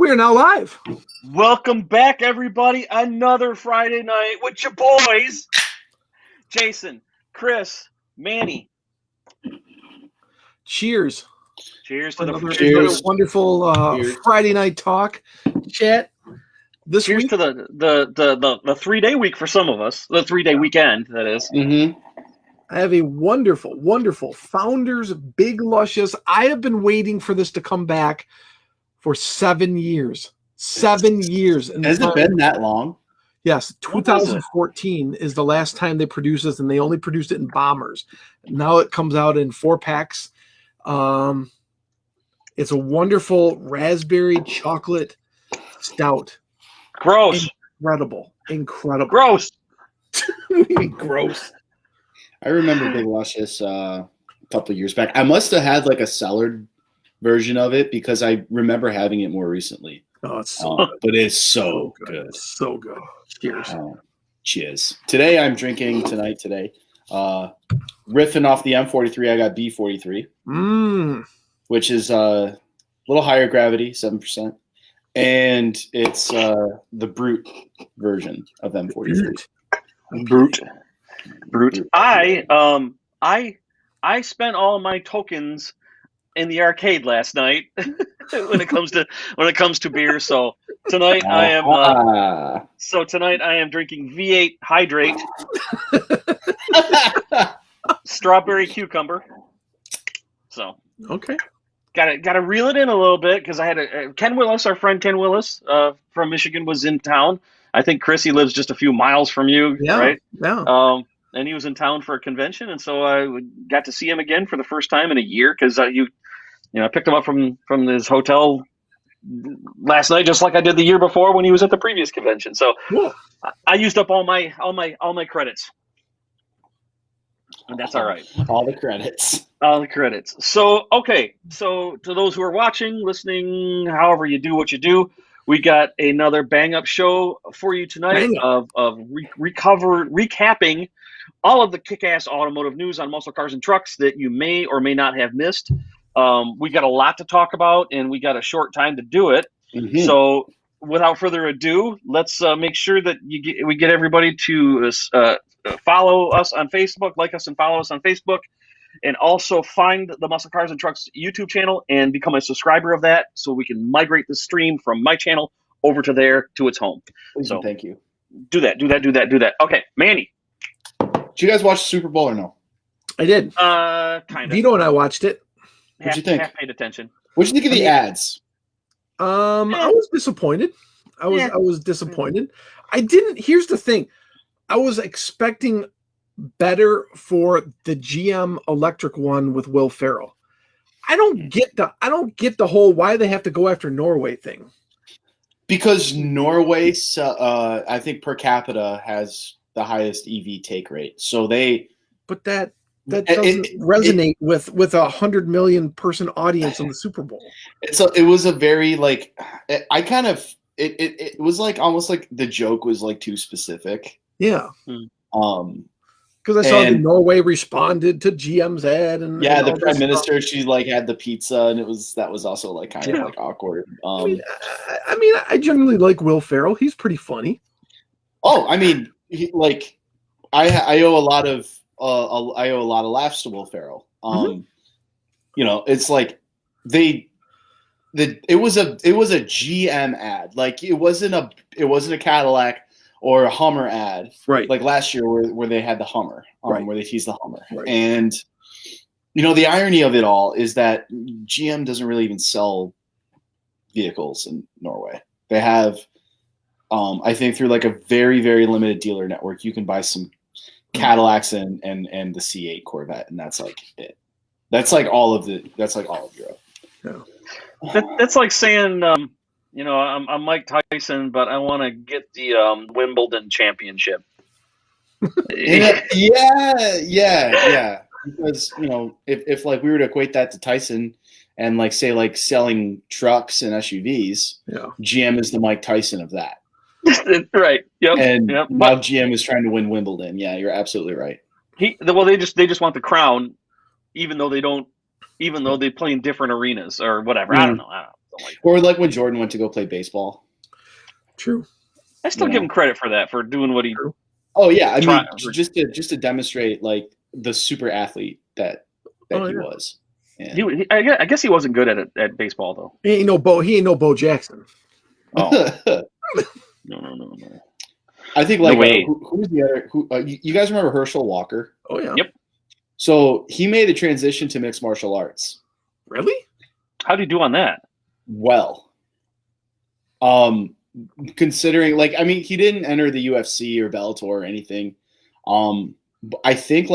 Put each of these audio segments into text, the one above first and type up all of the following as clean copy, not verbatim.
We are now live. Welcome back, everybody. Another Friday night with your boys, Jason, Chris, Manny. Cheers. Cheers to another wonderful Friday night talk chat. This cheers week to the 3-day week for some of us. The 3-day weekend, that is. Mm-hmm. I have a wonderful Founders Big Luscious. I have been waiting for this to come back for 7 years. 7 years. Has it been that long? Yes, 2014 is the last time they produced this, and they only produced it in bombers. Now it comes out in 4-packs. It's a wonderful raspberry chocolate stout. Gross. Incredible. Gross. Gross. I remember Big Luscious a couple of years back. I must have had like a cellared version of it because I remember having it more recently. Oh, it's so good. But it's so good. So good. Cheers. Cheers. Today, riffing off the M43, I got B43, which is a little higher gravity, 7%. And it's the Brute version of M43. Brute. I spent all my tokens in the arcade last night when it comes to beer. So tonight I am drinking V8 Hydrate, strawberry cucumber. So okay, gotta reel it in a little bit because I had Ken Willis, our friend Ken Willis from Michigan, was in town. I think Chris, he lives just a few miles from you, right? Yeah. And he was in town for a convention, and so I got to see him again for the first time in a year because I picked him up from his hotel last night, just like I did the year before when he was at the previous convention. So cool. I used up all my credits, and that's all right. All the credits. So okay. So to those who are watching, listening, however you do what you do, we got another bang up show for you tonight of recapping all of the kick-ass automotive news on muscle cars and trucks that you may or may not have missed. We got a lot to talk about, and we got a short time to do it. Mm-hmm. So without further ado, let's make sure that we get everybody to follow us on Facebook, like us and follow us on Facebook, and also find the Muscle Cars and Trucks YouTube channel and become a subscriber of that so we can migrate the stream from my channel over to there to its home. So thank you. Do that. Okay, Manny. Did you guys watch the Super Bowl or no? I did. Kind of. Vito and I watched it. What'd you think? Half paid attention. What'd you think of the ads? I was disappointed. I was disappointed. Here's the thing. I was expecting better for the GM electric one with Will Ferrell. I don't get the whole why they have to go after Norway thing. Because Norway, I think per capita has the highest EV take rate. So but that doesn't resonate with a 100 million person audience in the Super Bowl. It was a very like it was like almost like the joke was like too specific. Yeah. Because I saw that Norway responded to GM's ad, and the prime minister, she like had the pizza, and that was also like kind of like awkward. I generally like Will Ferrell. He's pretty funny. Oh, I mean, I owe a lot of laughs to Will Ferrell. It's like it was a GM ad. Like it wasn't a Cadillac or a Hummer ad, right? Like last year where they had the Hummer, right. Where they teased the Hummer. Right. And, the irony of it all is that GM doesn't really even sell vehicles in Norway. They have, I think through like a very, very limited dealer network, you can buy some Cadillacs and the C8 Corvette, and that's like it. That's like all of Europe. Yeah. That's like saying, I'm Mike Tyson, but I want to get the Wimbledon championship. Yeah. Because if like we were to equate that to Tyson and like say like selling trucks and SUVs, GM is the Mike Tyson of that. Right. Yep. And now GM is trying to win Wimbledon. Yeah, you're absolutely right. They just want the crown, even though they play in different arenas or whatever. I don't know. Or like when Jordan went to go play baseball. True. I still give him credit for that, for doing what he. Oh yeah, I mean, just to demonstrate like the super athlete that he was. Yeah. I guess he wasn't good at baseball though. He ain't no Bo Jackson. Oh. No. I think like who's the other? You guys remember Herschel Walker? Oh yeah. Yep. So he made a transition to mixed martial arts. Really? How do you do on that? Well, considering like I mean he didn't enter the UFC or Bellator or anything. I think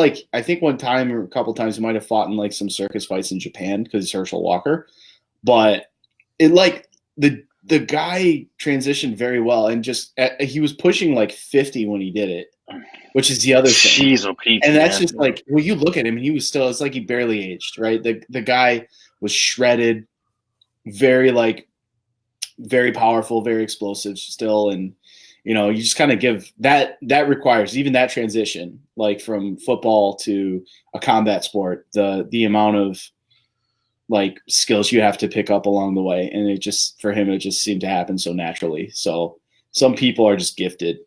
one time or a couple times he might have fought in like some circus fights in Japan because he's Herschel Walker, but it like the guy transitioned very well and just he was pushing like 50 when he did it, which is the other thing. Jeez, Pete, and that's just like when you look at him and he was still, it's like he barely aged, right? The guy was shredded, very powerful, very explosive still, and you know, you just kind of give that requires even that transition, like from football to a combat sport, the amount of like skills you have to pick up along the way. And it just, for him, it just seemed to happen so naturally. So some people are just gifted.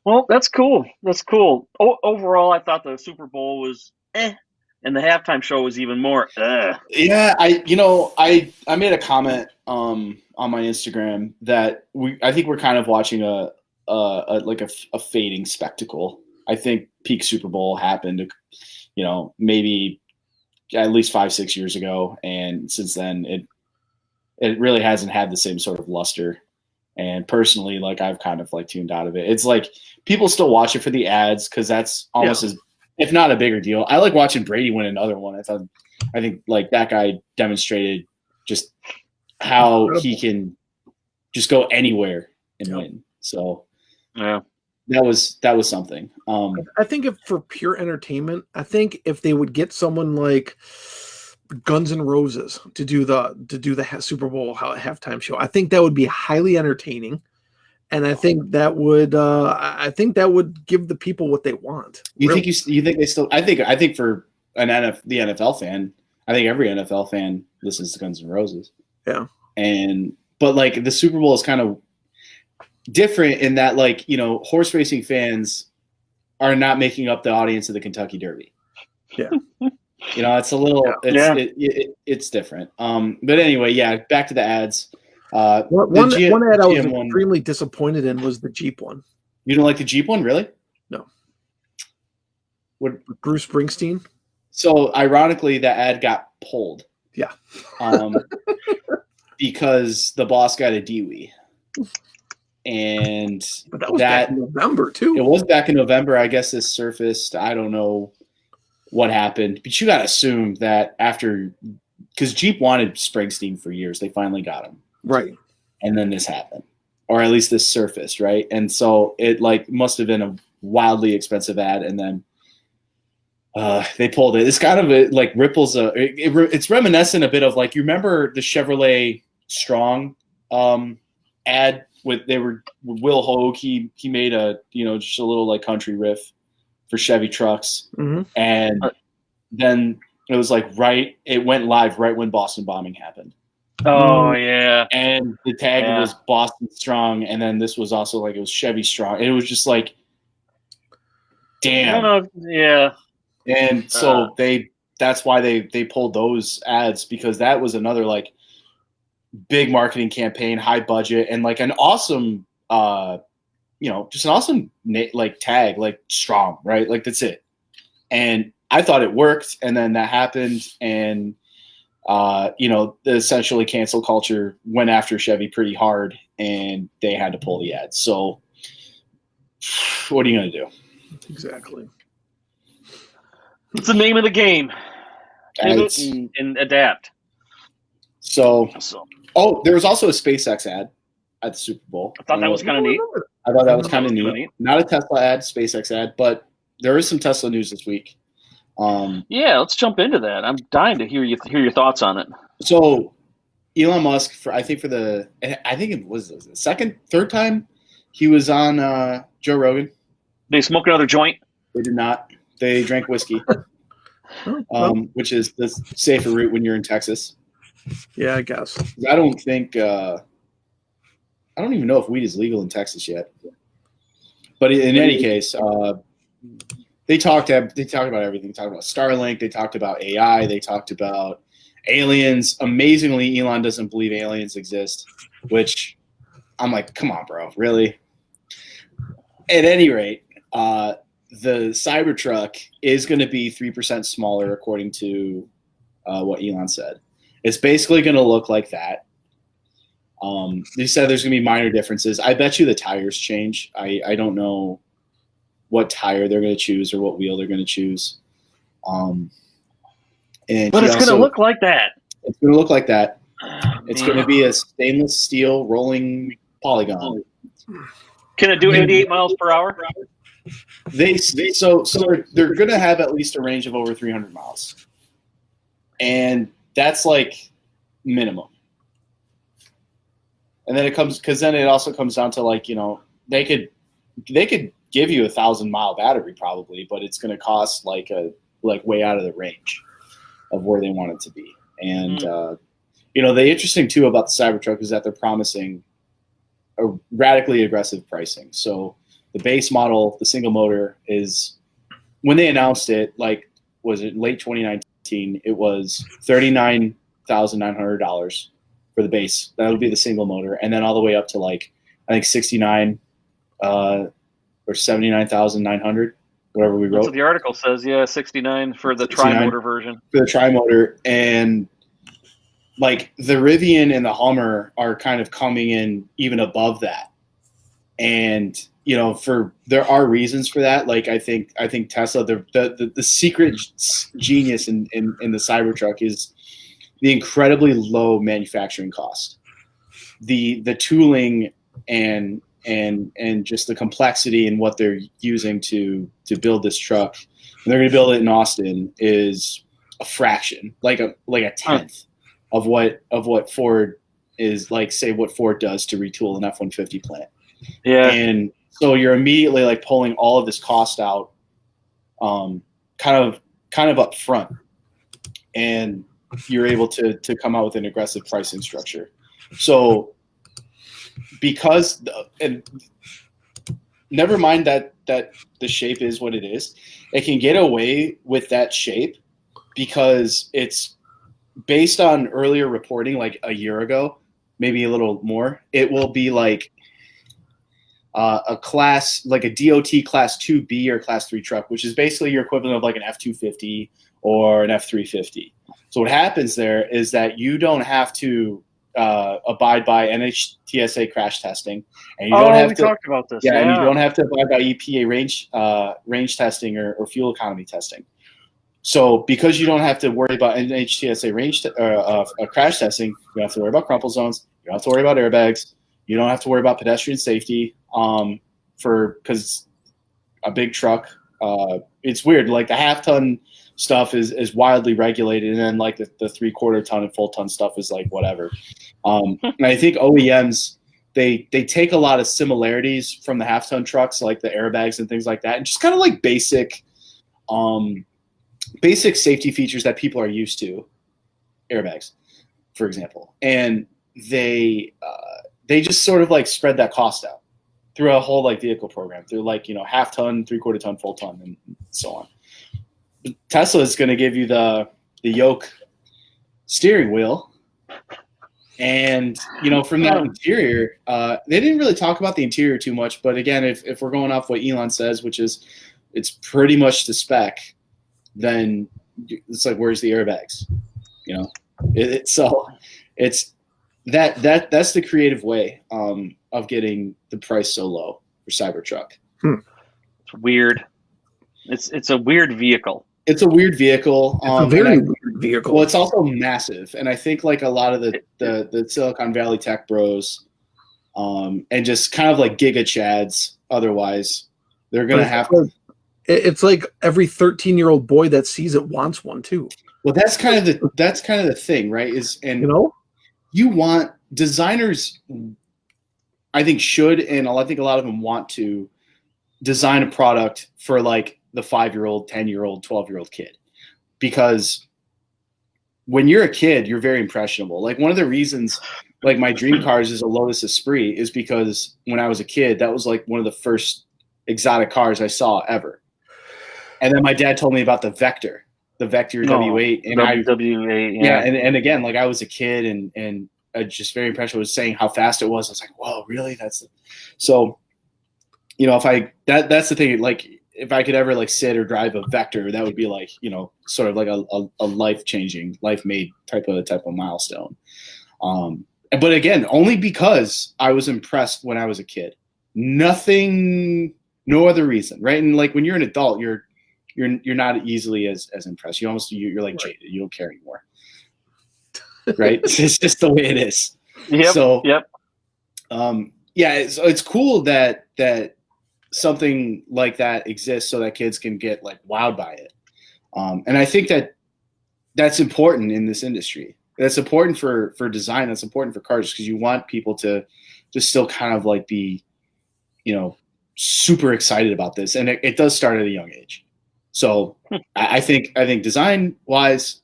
Well, that's cool. That's cool. Overall, I thought the Super Bowl was and the halftime show was even more. Yeah, I made a comment on my Instagram that I think we're kind of watching a fading spectacle. I think peak Super Bowl happened, maybe at least 5-6 years ago, and since then it really hasn't had the same sort of luster. And personally, like I've kind of like tuned out of it. It's like people still watch it for the ads because that's almost as, if not a bigger deal. I like watching Brady win another one. I think like that guy demonstrated just how he can just go anywhere and win. So yeah, that was something. I think if for pure entertainment, I think if they would get someone like Guns N' Roses to do the Super Bowl halftime show, I think that would be highly entertaining, and I think that would give the people what they want. You think they still? I think for the NFL fan, I think every NFL fan listens to Guns N' Roses. Yeah, but like the Super Bowl is kind of different in that, like, horse racing fans are not making up the audience of the Kentucky Derby. Yeah. It's a little, it's different. But anyway, yeah, back to the ads. One ad I was extremely disappointed in was the Jeep one. You don't like the Jeep one, really? No. What, Bruce Springsteen? So ironically, that ad got pulled. Yeah. Because the boss got a DWI. And but that was back in November too. It was back in November. I guess this surfaced. I don't know what happened, but you got to assume that because Jeep wanted Springsteen for years, they finally got him. Right. And then this happened, or at least this surfaced, right? And so it like must have been a wildly expensive ad, and then they pulled it. It's kind of like ripples. It's reminiscent a bit of like, you remember the Chevrolet Strong ad with Will Hogue. He made just a little like country riff for Chevy trucks. Mm-hmm. And then it was like it went live right when Boston bombing happened. Oh yeah. And the tag was Boston Strong, and then this was also like, it was Chevy Strong. And it was just like, damn. I don't know. Yeah. And so that's why they pulled those ads, because that was another like big marketing campaign, high budget, and like an awesome just an awesome like tag, like Strong, right? Like that's it. And I thought it worked, and then that happened, and the essentially cancel culture went after Chevy pretty hard, and they had to pull the ads. So what are you going to do? Exactly. It's the name of the game. Pivot and adapt. So there was also a SpaceX ad at the Super Bowl. I thought that was kind of neat. I thought that was kind of neat. Not a Tesla ad, SpaceX ad, but there is some Tesla news this week. Yeah, let's jump into that. I'm dying to hear your thoughts on it. So, Elon Musk, I think it was the third time he was on Joe Rogan. They smoke another joint? They did not. They drank whiskey, which is the safer route when you're in Texas. Yeah, I guess. I don't think I don't even know if weed is legal in Texas yet. But in any case, they talked about everything. They talked about Starlink. They talked about AI. They talked about aliens. Amazingly, Elon doesn't believe aliens exist, which I'm like, come on, bro, really? At any rate, the Cybertruck is going to be 3% smaller, according to what Elon said. It's basically going to look like that. They said there's going to be minor differences. I bet you the tires change. I don't know what tire they're going to choose or what wheel they're going to choose. But it's going to look like that. It's going to look like that. It's going to be a stainless steel rolling polygon. Can it do 88 miles per hour? So they're going to have at least a range of over 300 miles, and that's like minimum. And then it also comes down to, like, they could give you 1,000-mile battery probably, but it's going to cost like way out of the range of where they want it to be. And the interesting too about the Cybertruck is that they're promising a radically aggressive pricing. So the base model, the single motor, is, when they announced it, like, was it late 2019? It was $39,900 for the base. That would be the single motor, and then all the way up to, like, I think 69 or 79,900, whatever we wrote. That's what the article says. Yeah, 69 for the tri-motor version. For the tri-motor, and like the Rivian and the Hummer are kind of coming in even above that, and there are reasons for that. Like I think Tesla, the secret genius in the Cybertruck is the incredibly low manufacturing cost, the tooling and just the complexity in what they're using to build this truck. And they're going to build it in Austin is a fraction, like a tenth of what Ford is, like, say what Ford does to retool an F-150 plant. Yeah. And so you're immediately, like, pulling all of this cost out, kind of up front, and you're able to come out with an aggressive pricing structure. So and never mind that the shape is what it is, it can get away with that shape because it's based on earlier reporting, like a year ago, maybe a little more. It will be like a class, like a DOT class 2B or class 3 truck, which is basically your equivalent of like an F-250 or an F-350. So what happens there is that you don't have to abide by NHTSA crash testing, and you don't have to talked about this. Yeah, and you don't have to abide by EPA range testing or fuel economy testing. So because you don't have to worry about NHTSA crash testing, you don't have to worry about crumple zones. You don't have to worry about airbags. You don't have to worry about pedestrian safety. Because a big truck, it's weird. Like the half-ton stuff is wildly regulated, and then like the 3/4 ton and full ton stuff is like whatever. And I think OEMs they take a lot of similarities from the half-ton trucks, like the airbags and things like that, and just kind of like basic safety features that people are used to, airbags, for example, and they just sort of like spread that cost out through a whole like vehicle program, through like half-ton, 3/4 ton, full ton, and so on. Tesla is going to give you the yoke steering wheel, and from that interior, they didn't really talk about the interior too much. But again, if we're going off what Elon says, which is it's pretty much the spec, then it's like, where's the airbags? So it's that's the creative way of getting the price so low for Cybertruck. It's weird. It's a weird vehicle. It's a weird vehicle. It's a very weird vehicle. Well, it's also massive, and I think like a lot of the Silicon Valley tech bros, and just kind of like giga chads. Otherwise, they're gonna have to. It's like every 13-year-old boy that sees it wants one too. Well, that's kind of the thing, right? You want designers, I think should, and I think a lot of them want to design a product for like the 5-year-old, 10-year-old, 12-year-old kid, because when you're a kid, you're very impressionable. Like one of the reasons, like my dream cars is a Lotus Esprit, is because when I was a kid, that was like one of the first exotic cars I saw ever. And then my dad told me about the Vector W8, and W8, yeah, and again, like I was a kid, and I just very impressed. Was saying how fast it was. I was like, whoa, really? So, you know, that's the thing. Like, if I could ever like sit or drive a Vector, that would be like, you know, sort of like a life-changing, life-made type of milestone. But again, only because I was impressed when I was a kid. Nothing, no other reason, right? And like when you're an adult, you're not easily as impressed. You're like jaded. You don't care anymore, right? It's just the way it is. Yep. So yep. Yeah, it's cool that something like that exists so that kids can get like wowed by it. And I think that's important in this industry. That's important for design. That's important for cars because you want people to just still kind of like be, you know, super excited about this. And it does start at a young age. So I think design wise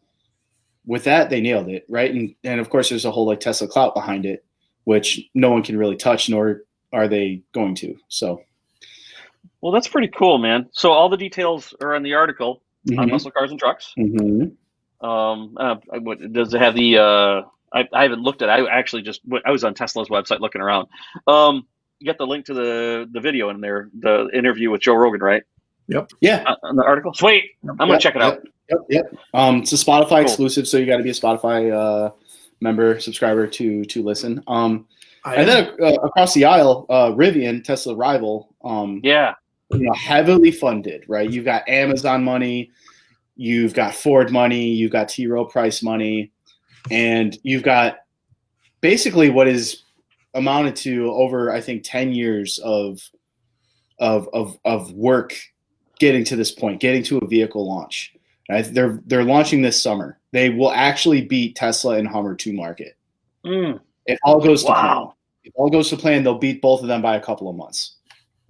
with that, they nailed it. Right. And of course there's a whole like Tesla clout behind it, which no one can really touch, nor are they going to. So. Well, that's pretty cool, man. So all the details are in the article on Muscle Cars and Trucks. Mm-hmm. Does it have the? I haven't looked at it. I was on Tesla's website looking around. You got the link to the video in there, the interview with Joe Rogan, right? Yep. Yeah. On the article. Sweet. I'm gonna check it out. Yep. It's a Spotify exclusive, so you got to be a Spotify member, subscriber to listen. And then across the aisle, Rivian, Tesla rival. You know, heavily funded, right? You've got Amazon money, you've got Ford money, you've got T. Rowe Price money, and you've got basically what is amounted to over, I think, 10 years of work getting to this point, getting to a vehicle launch. Right? They're launching this summer. They will actually beat Tesla and Hummer to market. It all goes to plan. If all goes to plan, they'll beat both of them by a couple of months.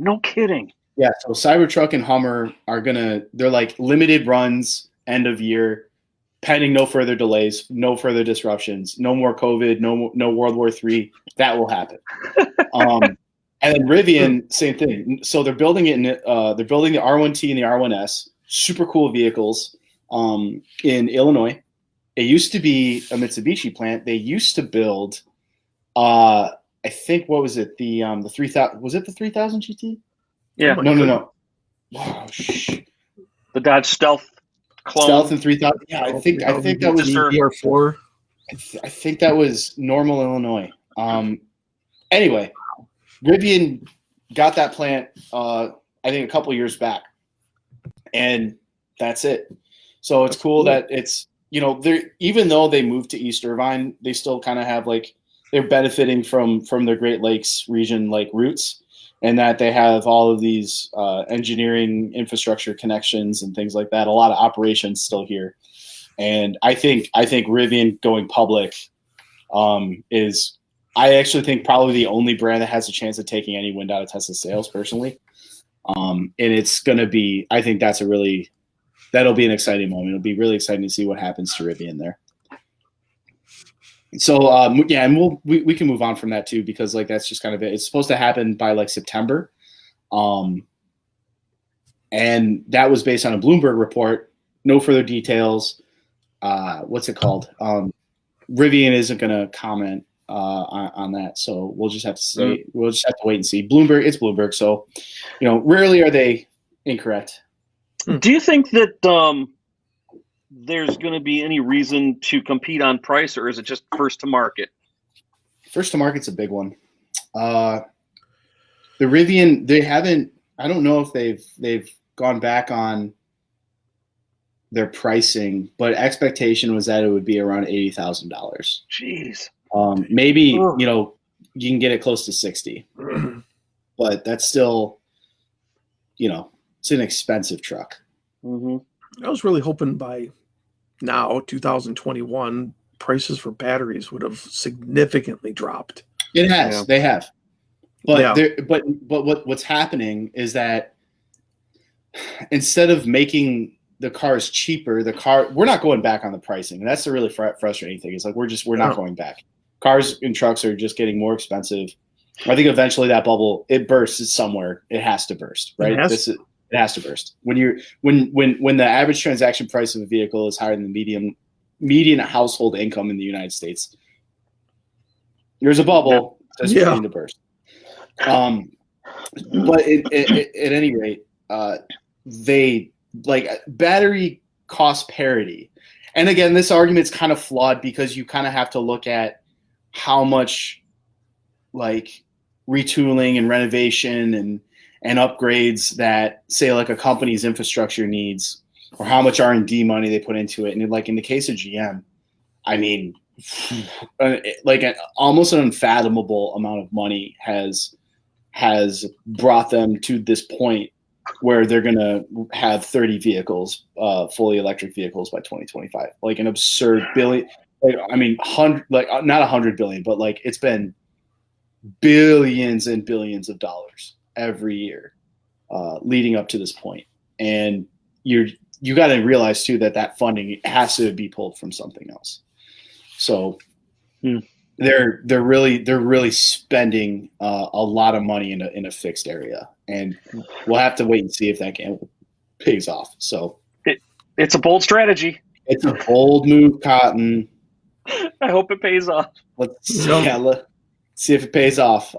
No kidding. Yeah, so Cybertruck and Hummer they're like limited runs, end of year, pending no further delays, no further disruptions, no more COVID, no World War III. That will happen. And then Rivian, same thing. So they're building it they're building the R1T and the R1S, super cool vehicles in Illinois. It used to be a Mitsubishi plant. They used to build I think what was it? The 3000 was it the 3000 GT? Yeah. No. Oh, the Dodge Stealth clone. Stealth and 3000. Yeah, I think that was DR4. I think that was Normal, Illinois. Anyway, Rivian got that plant I think a couple years back, and that's it. So it's cool that it's, you know, even though they moved to East Irvine, they still kind of have like they're benefiting from their Great Lakes region like roots. And that they have all of these engineering infrastructure connections and things like that. A lot of operations still here, and I think Rivian going public is, I actually think, probably the only brand that has a chance of taking any wind out of Tesla sales personally. And it's going to be, I think that'll be an exciting moment. It'll be really exciting to see what happens to Rivian there. So and we can move on from that too, because like that's just kind of it. It's supposed to happen by like September, and that was based on a Bloomberg report. No further details. What's it called? Rivian isn't going to comment on that, so we'll just have to see. We'll just have to wait and see. It's Bloomberg, so you know, rarely are they incorrect. Do you think that there's going to be any reason to compete on price, or is it just first to market? First to market's a big one. The Rivian, they haven't. I don't know if they've gone back on their pricing, but expectation was that it would be around $80,000. Jeez. Maybe you know, you can get it close to $60, but that's still, you know, it's an expensive truck. I was really hoping by now, 2021, prices for batteries would have significantly dropped. It has. Yeah. They have. But what's happening is that instead of making the car is cheaper. We're not going back on the pricing. And that's the really frustrating thing. It's like we're not going back. Cars and trucks are just getting more expensive. I think eventually that bubble, it bursts somewhere. It has to burst, right? It has to burst. When the average transaction price of a vehicle is higher than the median household income in the United States, there's a bubble that's beginning to burst. But at any rate, they like battery cost parity. And again, this argument's kind of flawed because you kind of have to look at how much like retooling and renovation and upgrades that say like a company's infrastructure needs, or how much R&D money they put into it. And like in the case of GM, I mean, like almost an unfathomable amount of money has brought them to this point where they're going to have 30 vehicles, fully electric vehicles by 2025, like an absurd billion. Like, I mean, not 100 billion, but like it's been billions and billions of dollars every year leading up to this point. And you got to realize too that funding has to be pulled from something else. So they're really spending a lot of money in a fixed area, and we'll have to wait and see if that pays off. So it's a bold strategy. It's a bold move, Cotton. I hope it pays off. Let's see if it pays off.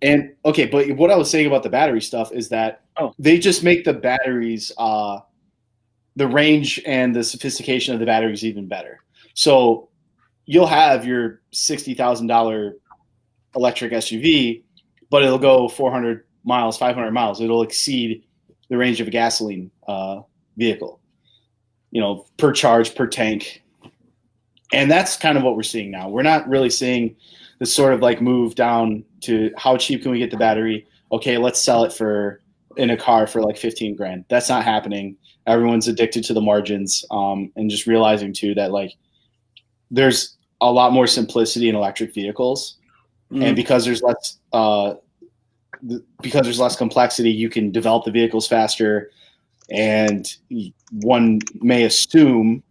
And okay, but what I was saying about the battery stuff is that they just make the batteries, the range and the sophistication of the batteries even better. So you'll have your $60,000 electric SUV, but it'll go 400 miles, 500 miles. It'll exceed the range of a gasoline vehicle, per charge, per tank. And that's kind of what we're seeing now. We're not really seeing this sort of like move down to how cheap can we get the battery? Okay, let's sell it in a car for like 15 grand. That's not happening. Everyone's addicted to the margins, and just realizing too that like there's a lot more simplicity in electric vehicles, and because there's less complexity, you can develop the vehicles faster. And one may assume,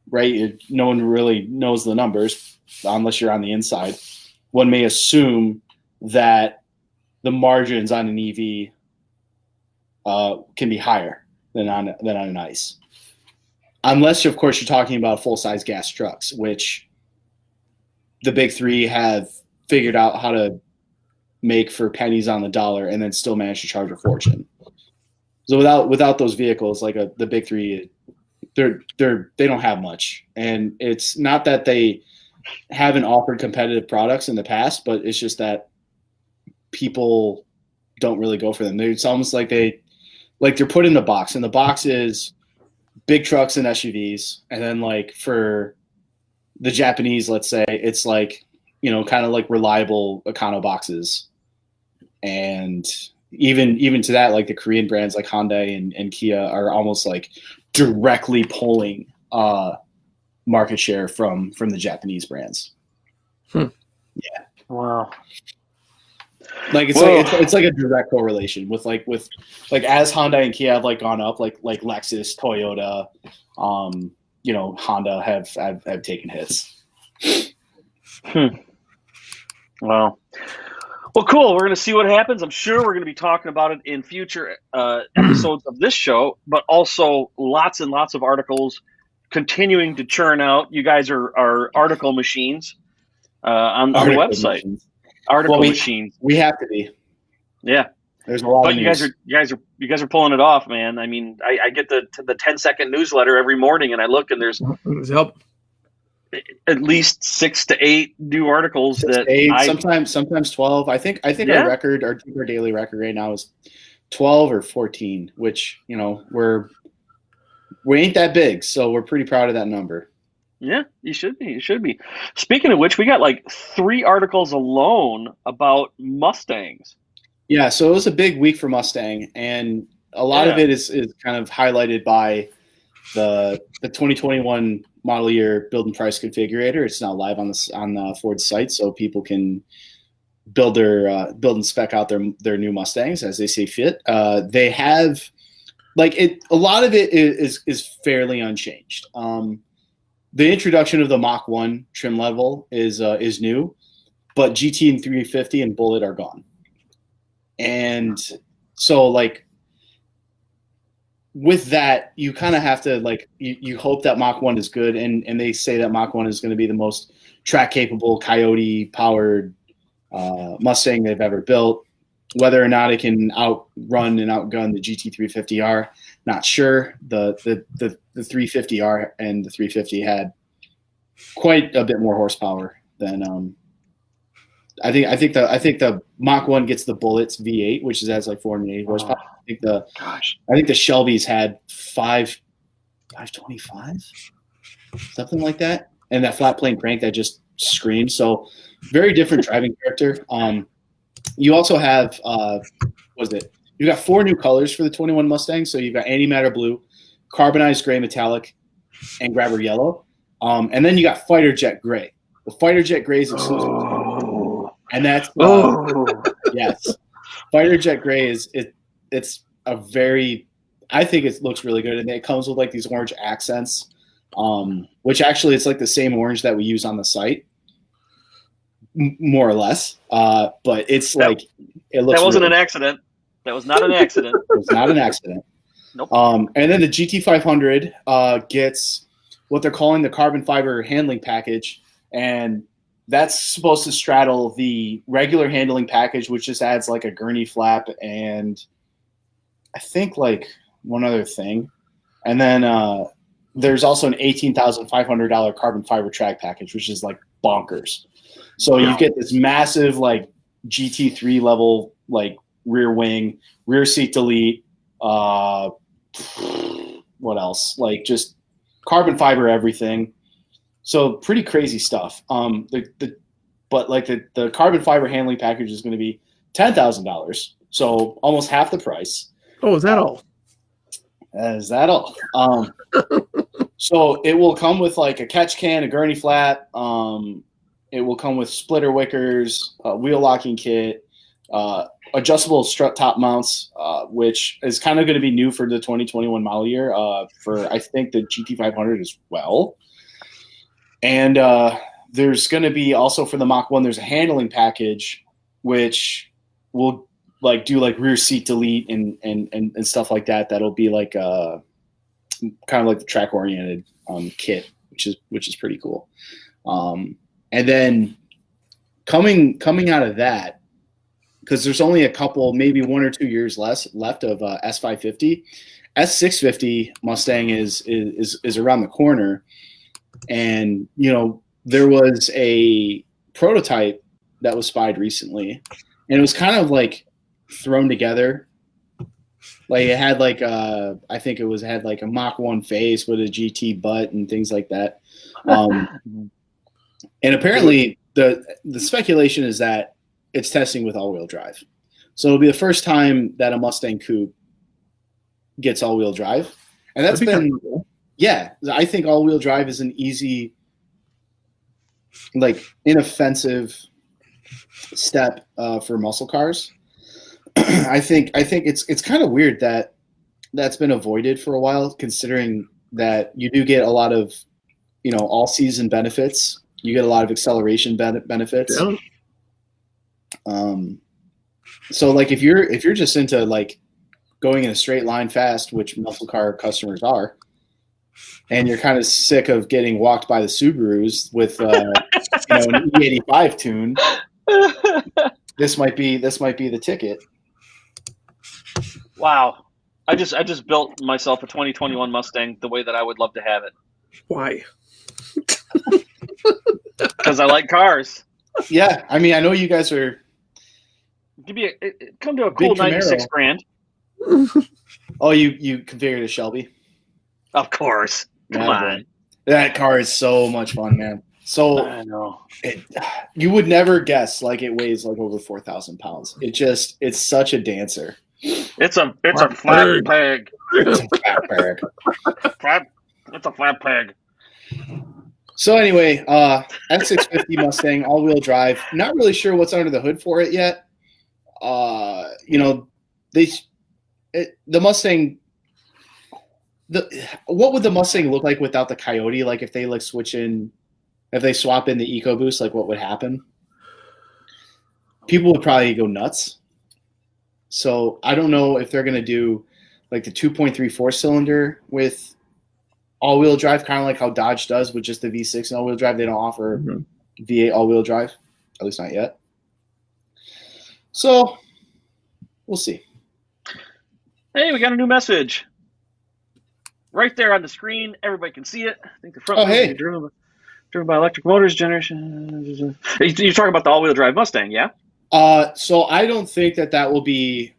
right? No one really knows the numbers unless you're on the inside. One may assume that the margins on an EV can be higher than on an ICE, unless of course you're talking about full-size gas trucks, which the big three have figured out how to make for pennies on the dollar and then still manage to charge a fortune. So without those vehicles, like the big three, they don't have much. And it's not that they haven't offered competitive products in the past, but it's just that people don't really go for them. It's almost like they're put in the box, and the box is big trucks and SUVs. And then like for the Japanese, let's say, it's like, kind of like reliable econo boxes. And even to that, like the Korean brands like Hyundai and Kia are almost like directly pulling market share from the Japanese brands. Yeah. Wow. Like it's like a direct correlation with as Hyundai and Kia have like gone up, like Lexus, Toyota, Honda have taken hits. Wow. Well, cool. We're going to see what happens. I'm sure we're going to be talking about it in future episodes of this show, but also lots and lots of articles continuing to churn out. You guys are article machines on the website. Article machines. We have to be. Yeah. There's a lot but of you news. guys are pulling it off, man. I mean, I get the 10-second newsletter every morning, and I look, and there's at least 6 to 8 new articles sometimes 12. I think our daily record right now is 12 or 14, which we ain't that big, so we're pretty proud of that number. Yeah, you should be. You should be. Speaking of which, we got like 3 articles alone about Mustangs. Yeah, so it was a big week for Mustang, and a lot of it is kind of highlighted by the 2021 model year build and price configurator. It's now live on the Ford site, so people can build and spec out their new Mustangs as they see fit. They have like it. A lot of it is fairly unchanged. The introduction of the Mach 1 trim level is new, but GT and 350 and Bullet are gone. And so like with that, you kind of have to like you hope that Mach 1 is good, and they say that Mach 1 is going to be the most track capable Coyote powered Mustang they've ever built. Whether or not it can outrun and outgun the GT350R, not sure. The 350R and the 350 had quite a bit more horsepower than I think the Mach 1 gets the Bullet's V8, which has like 480 horsepower. I think the Shelby's had 525, something like that, and that flat plane crank that just screams. So very different driving character. You also have you got 4 new colors for the 21 Mustang. So you've got antimatter blue, carbonized gray metallic, and grabber yellow. And then you got fighter jet gray. The fighter jet gray is exclusive. And that's yes. Fighter jet gray it's a very, I think it looks really good, and it comes with like these orange accents, which actually it's like the same orange that we use on the site, more or less. But it's like it looks. That wasn't really, an accident. That was not an accident. It was not an accident. Nope. And then the GT500 gets what they're calling the carbon fiber handling package, and that's supposed to straddle the regular handling package, which just adds like a gurney flap and I think like one other thing. And then there's also an $18,500 carbon fiber track package, which is like bonkers. So you get this massive like GT3 level like rear wing, rear seat delete. What else? Like just carbon fiber everything. So pretty crazy stuff. But like the carbon fiber handling package is going to be $10,000, so almost half the price. Oh, is that all? Is that all? So it will come with like a catch can, a gurney flat. It will come with splitter wickers, a wheel locking kit, adjustable strut top mounts, which is kind of going to be new for the 2021 model year. For I think the GT500 as well. And there's going to be also for the Mach 1, there's a handling package, which will like do like rear seat delete and stuff like that. That'll be like kind of like the track oriented kit, which is pretty cool. And then coming out of that, because there's only a couple, maybe 1 or 2 years left of S550, S650 Mustang is around the corner. And, you know, there was a prototype that was spied recently, and it was kind of like thrown together. Like it had like I think it had like a Mach 1 face with a GT butt and things like that. And apparently the speculation is that it's testing with all-wheel drive. So it'll be the first time that a Mustang coupe gets all-wheel drive. And that's been cool. Yeah, I think all-wheel drive is an easy, like, inoffensive step for muscle cars. I think it's kind of weird that that's been avoided for a while, considering that you do get a lot of, you know, all-season benefits. You get a lot of acceleration benefits. Yeah. So, like, if you're just into like going in a straight line fast, which muscle car customers are, and you're kind of sick of getting walked by the Subarus with you know, an E85 tune, this might be the ticket. Wow. I just built myself a 2021 Mustang the way that I would love to have it. Why? Because I like cars. Yeah, I mean, I know you guys are. Come to a cool $96,000. Oh, you configured a Shelby? Of course. Come on. Man. That car is so much fun, man. So I know. You would never guess like it weighs like over 4,000 pounds. It's such a dancer. It's a flat peg. It's a flat peg. It's a flat peg. So anyway, F650 Mustang all-wheel drive. Not really sure what's under the hood for it yet. You know, the Mustang what would the Mustang look like without the Coyote? Like if they like if they swap in the EcoBoost, like what would happen? People would probably go nuts. So I don't know if they're going to do like the 2.34 cylinder with all-wheel drive, kind of like how Dodge does with just the V6 and all-wheel drive. They don't offer V8 all-wheel drive, at least not yet. So we'll see. Hey, we got a new message right there on the screen. Everybody can see it. I think the front hey. driven by electric motors generation. You're talking about the all-wheel drive Mustang, yeah? So I don't think that will be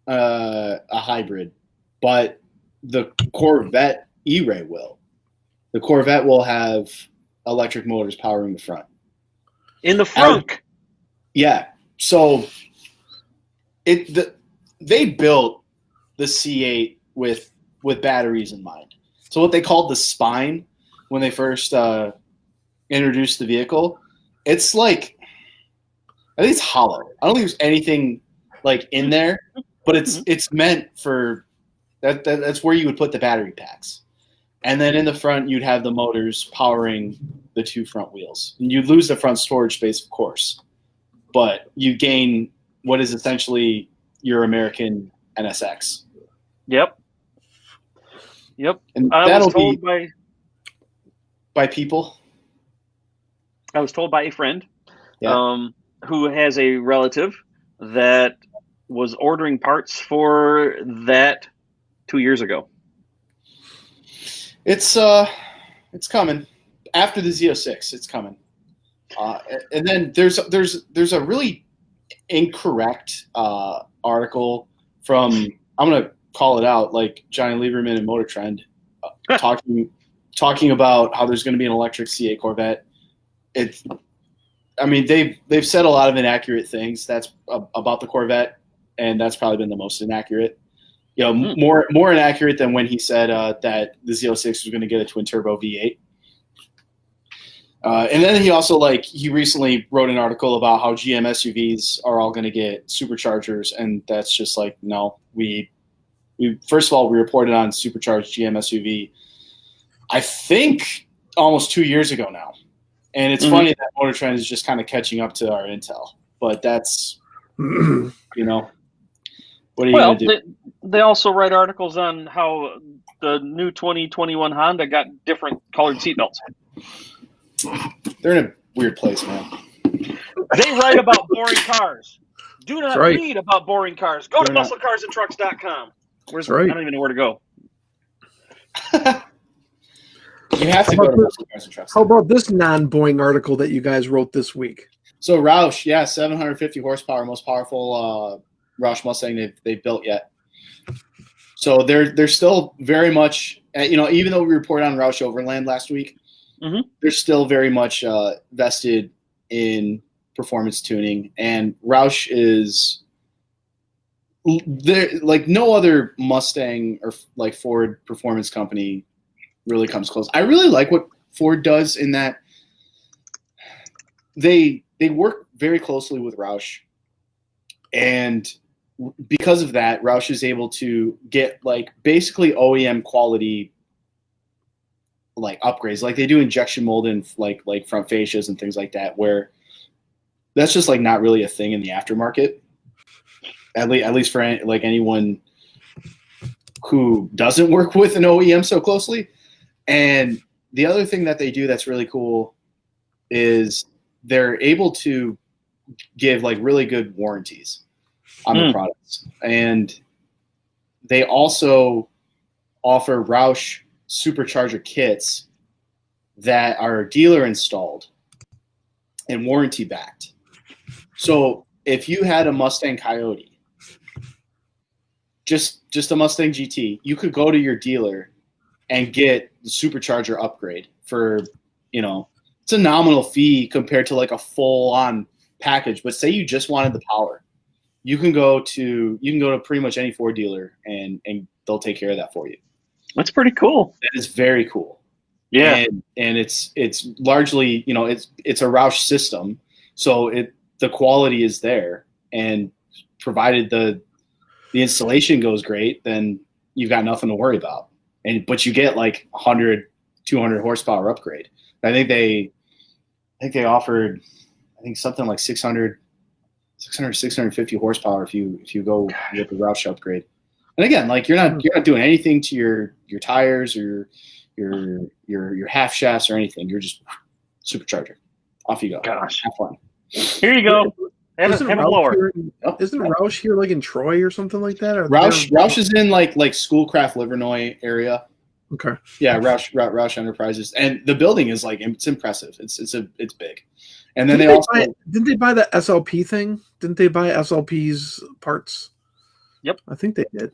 a hybrid, but the Corvette E-Ray will. The Corvette will have electric motors powering the front. In the front? Yeah. So they built the C8 with batteries in mind. So what they called the spine when they first introduced the vehicle, it's like, I think it's hollow. I don't think there's anything like in there, but it's meant for that's where you would put the battery packs. And then in the front, you'd have the motors powering the two front wheels. And you'd lose the front storage space, of course, but you gain what is essentially your American NSX. Yep. And I that'll was told be by people. I was told by a friend who has a relative that was ordering parts for that 2 years ago. It's coming after the Z06. It's coming, and then there's a really incorrect article from, I'm gonna call it out, like Johnny Lieberman and Motor Trend, talking about how there's going to be an electric C8 Corvette. They've said a lot of inaccurate things that's about the Corvette, and that's probably been the most inaccurate. More inaccurate than when he said that the Z06 was going to get a twin turbo V8. And then he also he recently wrote an article about how GM SUVs are all going to get superchargers, and that's just like, no. We first of all, we reported on supercharged GM SUV, I think almost 2 years ago now. And it's funny that Motor Trend is just kind of catching up to our intel, but that's, what are you going to do? They also write articles on how the new 2021 Honda got different colored seatbelts. They're in a weird place, man. They write about boring cars. Do not read about boring cars. Go to musclecarsandtrucks.com. I don't even know where to go. You have to go to Muscle Trucks. How about this non-boring article that you guys wrote this week? So Roush, 750 horsepower, most powerful Roush Mustang they've built yet. So they're still very much, even though we reported on Roush Overland last week, they're still very much vested in performance tuning, and Roush is there like no other Mustang or like Ford performance company really comes close. I really like what Ford does in that they work very closely with Roush, and because of that, Roush is able to get like basically OEM quality like upgrades. Like they do injection molding like front fascias and things like that, where that's just like not really a thing in the aftermarket. At least for anyone who doesn't work with an OEM so closely. And the other thing that they do that's really cool is they're able to give like really good warranties on the products. And they also offer Roush Supercharger kits that are dealer installed and warranty backed. So if you had a Mustang Coyote, just a Mustang GT, you could go to your dealer and get the Supercharger upgrade for, it's a nominal fee compared to like a full-on package. But say you just wanted the power, you can go to pretty much any Ford dealer and they'll take care of that for you. That's pretty cool. That is very cool. Yeah, and it's largely it's a Roush system, so the quality is there, and provided the installation goes great, then you've got nothing to worry about. but you get like 100, 200 horsepower upgrade. I think they offered, something like 650 horsepower if you go with the Roush upgrade. And again, like you're not doing anything to your tires or your half shafts or anything. You're just supercharger. Off you go. Gosh. Have fun. Here you go. Isn't Roush here like in Troy or something like that? Roush is in like Schoolcraft Livernois area. Okay. Yeah, Roush Enterprises, and the building is like, it's impressive. It's big. And then didn't they buy the SLP thing? Didn't they buy SLP's parts? Yep, I think they did.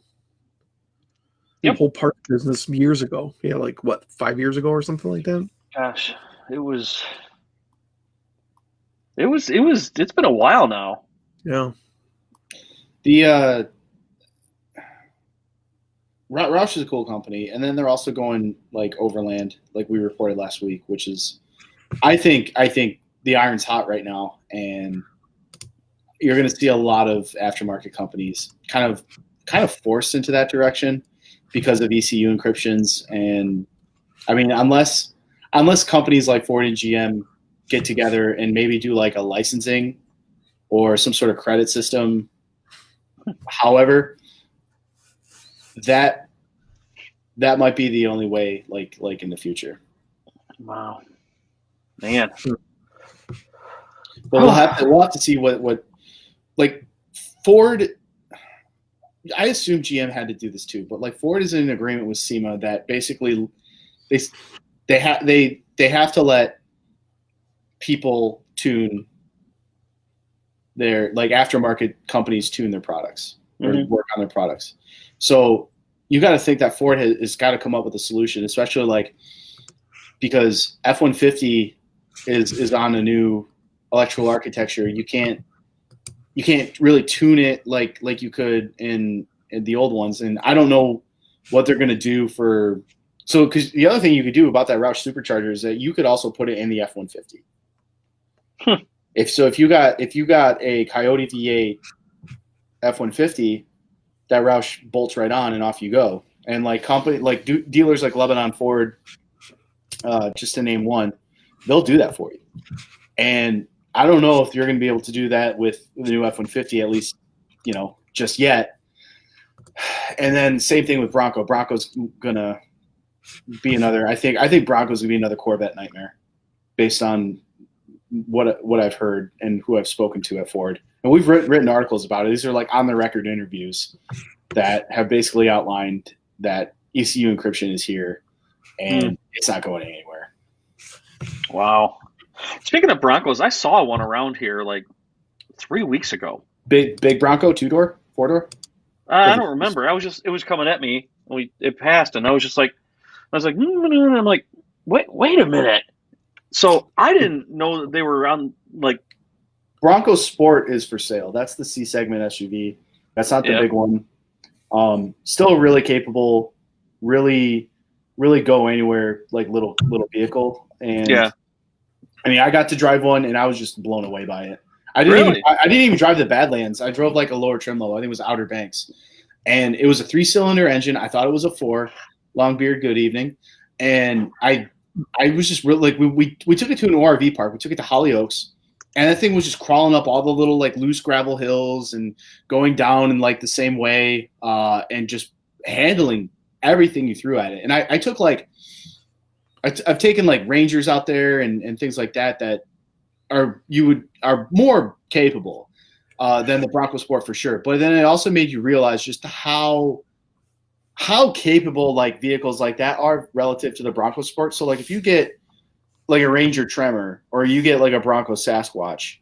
Yep. The whole part business years ago. Yeah, like what, 5 years ago or something like that. Gosh, it's been a while now. Yeah. The Roush is a cool company, and then they're also going like overland, like we reported last week, which is, I think the iron's hot right now, and you're going to see a lot of aftermarket companies kind of forced into that direction because of ECU encryptions. And I mean, unless companies like Ford and GM get together and maybe do like a licensing or some sort of credit system, however, that might be the only way, like in the future. Wow, man. But we'll have to see what like Ford. I assume GM had to do this too, but like Ford is in an agreement with SEMA that basically they have to let people tune their, like, aftermarket companies tune their products or work on their products. So you got to think that Ford has got to come up with a solution, especially like because F-150 is on a new electrical architecture. You can't really tune it like you could in the old ones. And I don't know what they're going to do because the other thing you could do about that Roush Supercharger is that you could also put it in the F-150. If you got a Coyote V8 F-150, that Roush bolts right on and off you go. And like dealers like Lebanon Ford, just to name one, they'll do that for you. And I don't know if you're going to be able to do that with the new F-150, at least, just yet. And then same thing with Bronco. Bronco's going to be another. I think Bronco's going to be another Corvette nightmare, based on what I've heard and who I've spoken to at Ford. And we've written articles about it. These are like on the record interviews that have basically outlined that ECU encryption is here and it's not going anywhere. Wow. Speaking of Broncos, I saw one around here like 3 weeks ago. Big Bronco, 2-door, 4-door? I don't remember. It was coming at me. It passed, and I was like, and I'm like, wait a minute. So I didn't know that they were around. Like, Bronco Sport is for sale. That's the C segment SUV. That's not the big one. Still really capable, really, really go anywhere, like little vehicle. And yeah. I mean, I got to drive one, and I was just blown away by it. I didn't even drive the Badlands. I drove like a lower trim level. I think it was Outer Banks, and it was a 3-cylinder engine. I thought it was a 4. Long beard, good evening. And I was just really like we took it to an ORV park. We took it to Hollyoaks, and that thing was just crawling up all the little like loose gravel hills and going down in like the same way, and just handling everything you threw at it. And I took like. I've taken like Rangers out there and things like that are more capable than the Bronco Sport for sure. But then it also made you realize just how capable like vehicles like that are relative to the Bronco Sport. So like if you get like a Ranger Tremor or you get like a Bronco Sasquatch,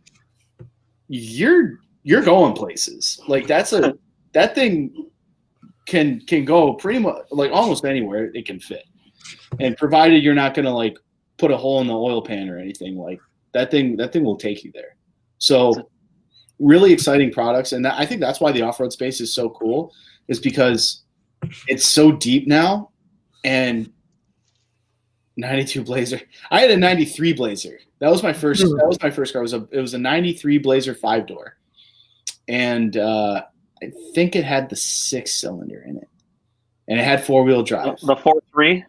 you're going places. Like that thing can go pretty much like almost anywhere it can fit. And provided you're not going to like put a hole in the oil pan or anything, like that thing will take you there. So really exciting products. And I think that's why the off-road space is so cool, is because it's so deep now. And 92 Blazer. I had a 93 Blazer. That was my first car. It was a 93 Blazer 5-door. And I think it had the 6-cylinder in it. and it had 4-wheel drive. The 4.3.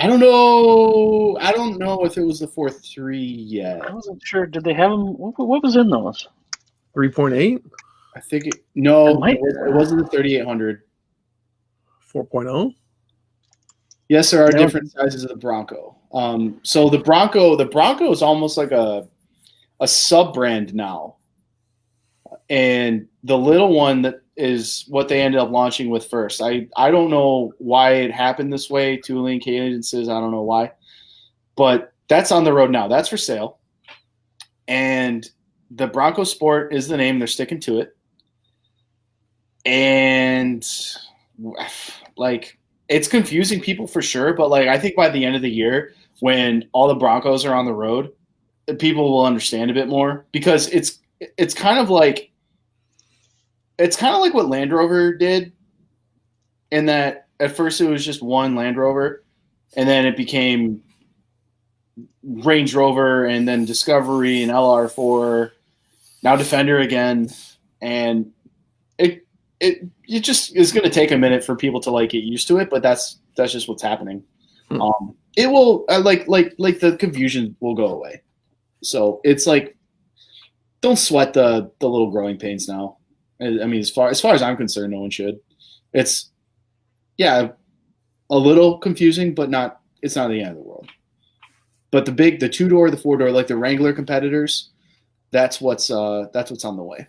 I don't know if it was the 4.3 yet. I wasn't sure. Did they have them? What was in those? 3.8. I think it wasn't the 3800. 4.0. Yes, there are different sizes of the Bronco. So the Bronco is almost like a sub brand now, and the little one that is what they ended up launching with first. I don't know why it happened this way. Tooling cadences, I don't know why, but that's on the road now. That's for sale, and the Bronco Sport is the name. They're sticking to it, and like it's confusing people for sure. But like I think by the end of the year, when all the Broncos are on the road, people will understand a bit more, because it's kind of like what Land Rover did, in that at first it was just one Land Rover, and then it became Range Rover, and then Discovery and LR4, now Defender again, and it just is going to take a minute for people to like get used to it, but that's just what's happening. It will like the confusion will go away. So it's like, don't sweat the little growing pains now. I mean, as far as I'm concerned, no one should. It's a little confusing, but it's not the end of the world. But the 2-door, the 4-door, like the Wrangler competitors, that's what's on the way.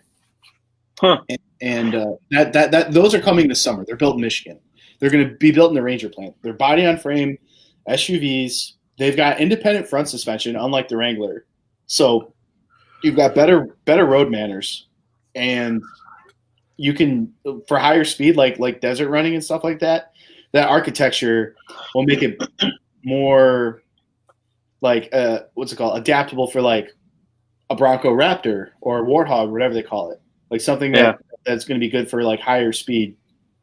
Huh. And those are coming this summer. They're built in Michigan. They're going to be built in the Ranger plant. They're body on frame SUVs. They've got independent front suspension, unlike the Wrangler. So you've got better road manners, and you can, for higher speed, like desert running and stuff like that. That architecture will make it more like adaptable for like a Bronco Raptor or a Warthog, whatever they call it. Like something that's going to be good for like higher speed,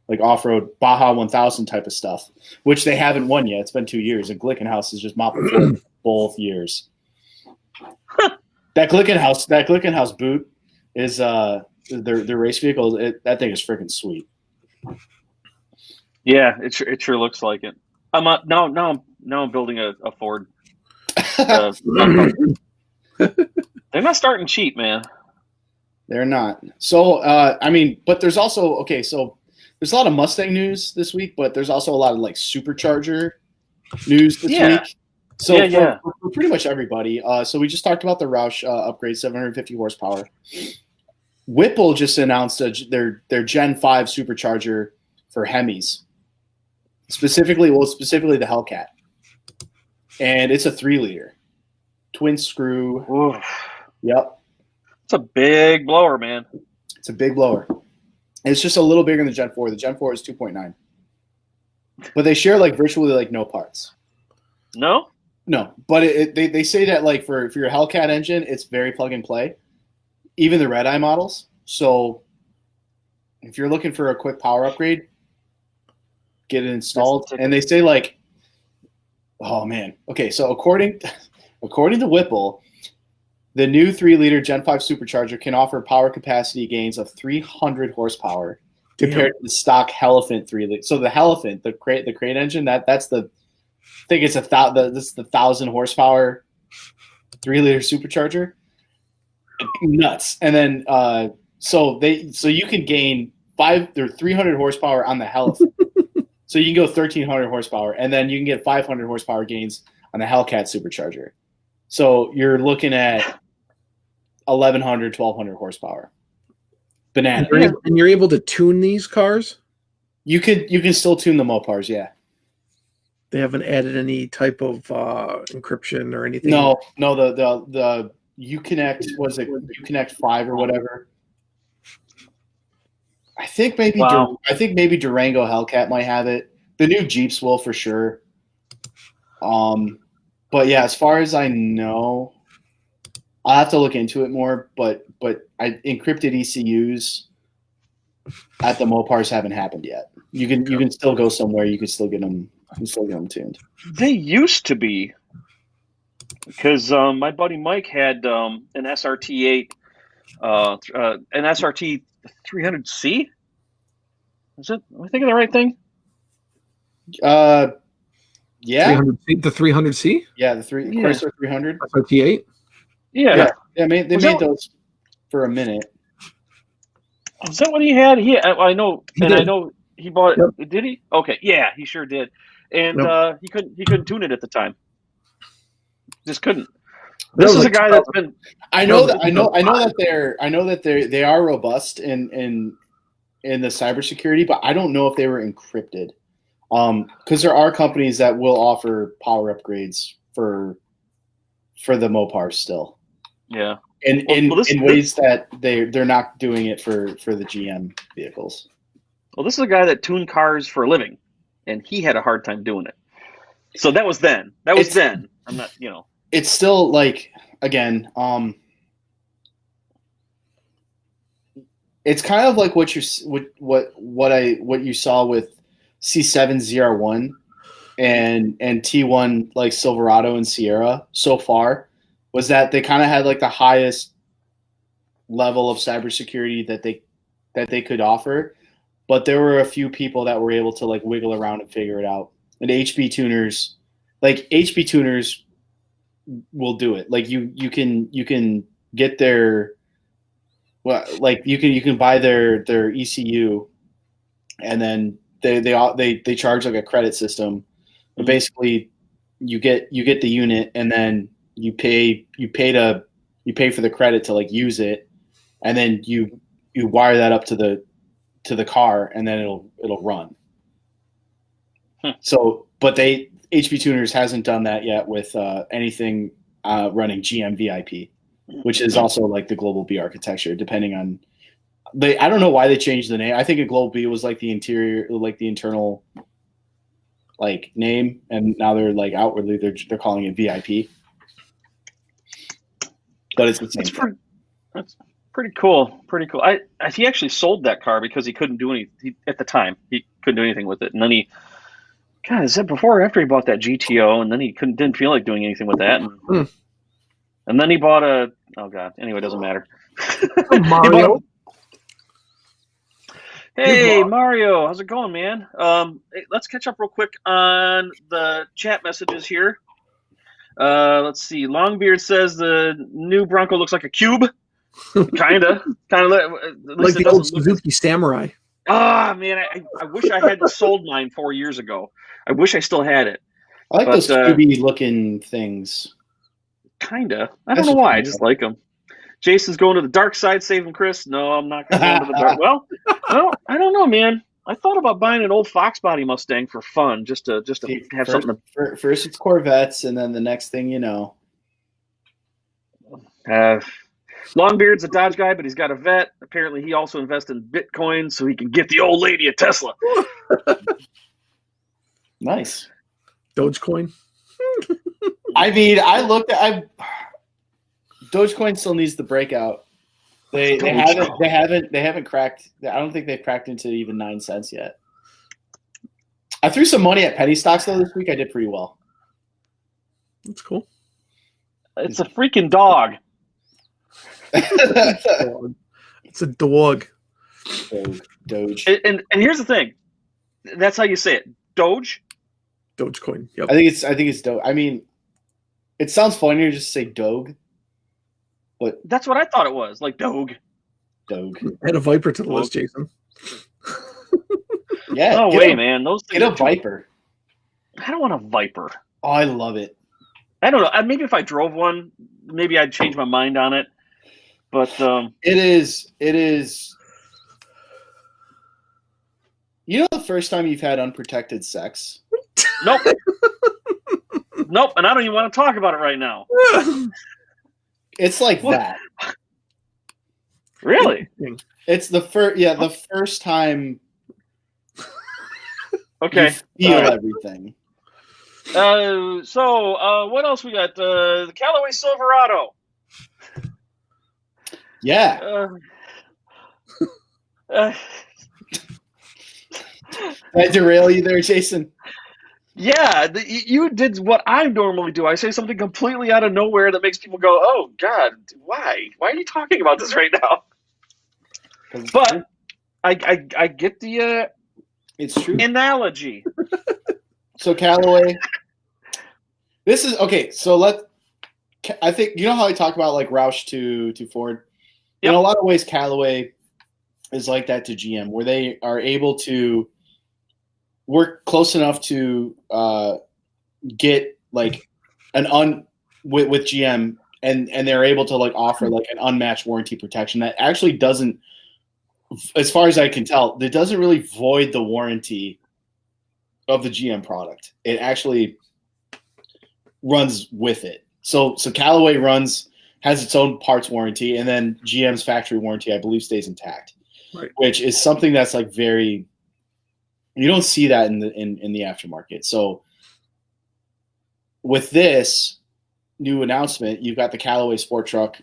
like off-road Baja 1000 type of stuff, which they haven't won yet. It's been 2 years, and Glickenhaus has just mopped the floor both years. That Glickenhaus boot is their race vehicle. That thing is freaking sweet. Yeah, it sure looks like it. Now I'm building a Ford. They're not starting cheap, man. They're not. So, I mean, but there's also, so there's a lot of Mustang news this week, but there's also a lot of like Supercharger news this week. So for pretty much everybody. So we just talked about the Roush upgrade, 750 horsepower. Whipple just announced their Gen 5 Supercharger for Hemis, specifically the Hellcat. And it's a 3-liter. Twin screw. Oof. Yep. It's a big blower, man. It's a big blower. It's just a little bigger than the Gen 4. The Gen 4 is 2.9. But they share like virtually like no parts. No? No. But they say that like for your Hellcat engine, it's very plug and play. Even the red-eye models. So if you're looking for a quick power upgrade, get it installed. And they say like, oh man. Okay, so according to Whipple, the new 3-liter Gen 5 Supercharger can offer power capacity gains of 300 horsepower compared to the stock Elephant 3-liter. So the Elephant, the crate engine, that's the, I think it's this is the 1,000 horsepower 3-liter Supercharger. Nuts. And then so you can gain 300 horsepower on the Elephant. So you can go 1,300 horsepower, and then you can get 500 horsepower gains on the Hellcat Supercharger. So you're looking at 1,100, 1,200 horsepower. Banana. And you're able to tune these cars? You can still tune the Mopars, yeah. They haven't added any type of encryption or anything? No, the Uconnect, was it Uconnect 5 or whatever? I think maybe Durango Hellcat might have it. The new Jeeps will for sure. But yeah, as far as I know, I'll have to look into it more. But encrypted ECUs at the Mopars haven't happened yet. You can still go somewhere. You can still get them. You can still get them tuned. They used to be, because my buddy Mike had an SRT8, an SRT 300C. Is it? Am I thinking the right thing? Yeah. The 300C? Yeah, the Chrysler 300. T8? Yeah. They made those for a minute. Is that what he had? I know, I know he bought it. Yep. Did he? Okay, yeah, he sure did. And he couldn't tune it at the time. Just couldn't. This is a guy that's been. I know that they are robust in the cybersecurity, but I don't know if they were encrypted. Because there are companies that will offer power upgrades for the Mopars still. Yeah. In ways that they're not doing it for the GM vehicles. Well, this is a guy that tuned cars for a living, and he had a hard time doing it. So that was then. I'm not, It's still like, again, it's kind of like what you saw with C7ZR1 and T1 like Silverado and Sierra so far, was that they kind of had like the highest level of cybersecurity that they could offer, but there were a few people that were able to like wiggle around and figure it out. And HB tuners will do it. Like you can get their, well, like you can buy their ECU, and then they charge like a credit system. But basically, you get the unit, and then you pay for the credit to like use it, and then you wire that up to the car, and then it'll run. So, but HB Tuners hasn't done that yet with anything running GM VIP, which is also like the Global B architecture, depending on. I don't know why they changed the name. I think a Global B was like the internal like name, and now they're like outwardly they're calling it VIP. But it's the same. That's pretty cool. Pretty cool. He actually sold that car because he couldn't do anything at the time. He couldn't do anything with it, and then is that before or after he bought that GTO, and then he didn't feel like doing anything with that, and then he bought anyway, it doesn't matter. Mario. Hey, Mario, how's it going, man? Hey, let's catch up real quick on the chat messages here. Let's see. Longbeard says the new Bronco looks like a cube. Kinda like the old Suzuki Samurai. Ah, man, I wish I had sold mine 4 years ago. I wish I still had it. I like those cubey-looking things. Kinda. I don't know why. I just like them. Jason's going to the dark side, saving Chris. No, I'm not going to go to the dark. Well, I don't know, man. I thought about buying an old Fox body Mustang for fun, just to have something. First it's Corvettes, and then the next thing you know. Longbeard's a Dodge guy, but he's got a vet. Apparently, he also invests in Bitcoin so he can get the old lady a Tesla. Nice. Dogecoin. I mean, Dogecoin still needs the breakout. They haven't cracked. I don't think they've cracked into even 9 cents yet. I threw some money at penny stocks though this week. I did pretty well. That's cool. It's a freaking dog. It's a dog. Doge. And here's the thing. That's how you say it. Dogecoin. Yep. I think it's Doge. I mean, it sounds funnier just to say Doge. But that's what I thought it was, like Doge. Add a Viper to the list, Jason. Yeah. No way, man. Those things. Get a Viper. I don't want a Viper. Oh, I love it. I don't know. Maybe if I drove one, maybe I'd change my mind on it. But it is. You know the first time you've had unprotected sex? Nope. Nope. And I don't even want to talk about it right now. It's like that. Really? It's the first. Yeah, the first time. Okay. You feel everything. So what else we got? The Callaway Silverado. Yeah. Did I derail you there, Jason? Yeah, you did what I normally do. I say something completely out of nowhere that makes people go, "Oh God, why? Why are you talking about this right now?" But I get the it's true analogy. So Callaway. This is okay. So I think you know how I talk about like Roush to Ford. Yep. In a lot of ways, Callaway is like that to GM, where they are able to work close enough to get like with GM, and they're able to like offer like an unmatched warranty protection that actually doesn't, as far as I can tell, that doesn't really void the warranty of the GM product. It actually runs with it. So Callaway has its own parts warranty, and then GM's factory warranty, I believe, stays intact. Right. Which is something that's like you don't see that in the aftermarket. So with this new announcement, you've got the Callaway Sport Truck.